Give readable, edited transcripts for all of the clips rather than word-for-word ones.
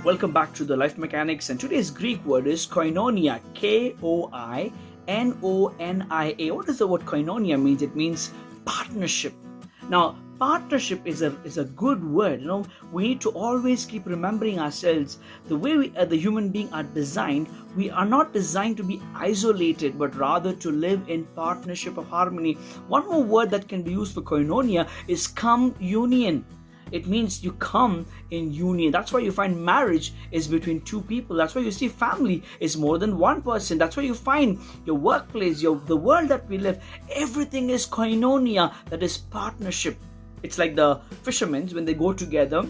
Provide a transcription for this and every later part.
Welcome back to the Life Mechanics, and today's Greek word is koinonia, Koinonia. What does the word koinonia mean? It means partnership. Now, partnership is a good word. We need to always keep remembering ourselves. The way we, the human being are designed, we are not designed to be isolated, but rather to live in partnership of harmony. One more word that can be used for koinonia is communion. It means you come in union. That's why you find marriage is between two people. That's why you see family is more than one person. That's why you find your workplace, the world that we live, everything is koinonia, that is partnership. It's like the fishermen, when they go together,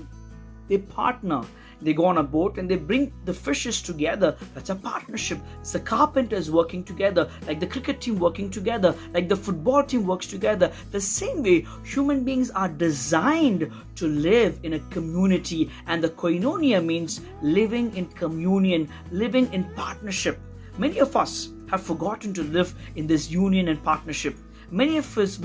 they partner. They go on a boat and they bring the fishes together. That's a partnership. It's the carpenters working together, like the cricket team working together, like the football team works together. The same way, human beings are designed to live in a community, and the koinonia means living in communion, living in partnership. Many of us have forgotten to live in this union and partnership. Many of us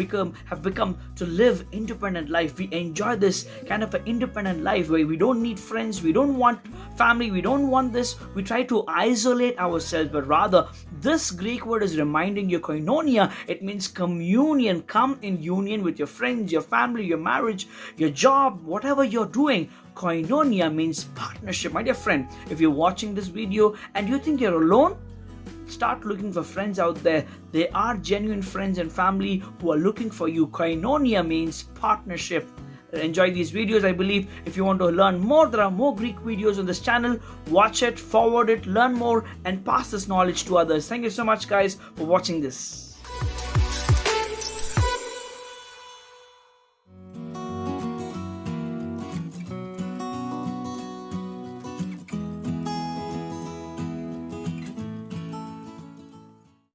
have become to live independent life. We enjoy this kind of an independent life where we don't need friends, we don't want family, we don't want this. We try to isolate ourselves, but rather this Greek word is reminding you koinonia. It means communion. Come in union with your friends, your family, your marriage, your job, whatever you're doing. Koinonia means partnership. My dear friend, if you're watching this video and you think you're alone, start looking for friends out there. There are genuine friends and family who are looking for you. Koinonia means partnership. Enjoy these videos. I believe if you want to learn more, there are more Greek videos on this channel. Watch it, forward it, learn more, and pass this knowledge to others. Thank you so much, guys, for watching this.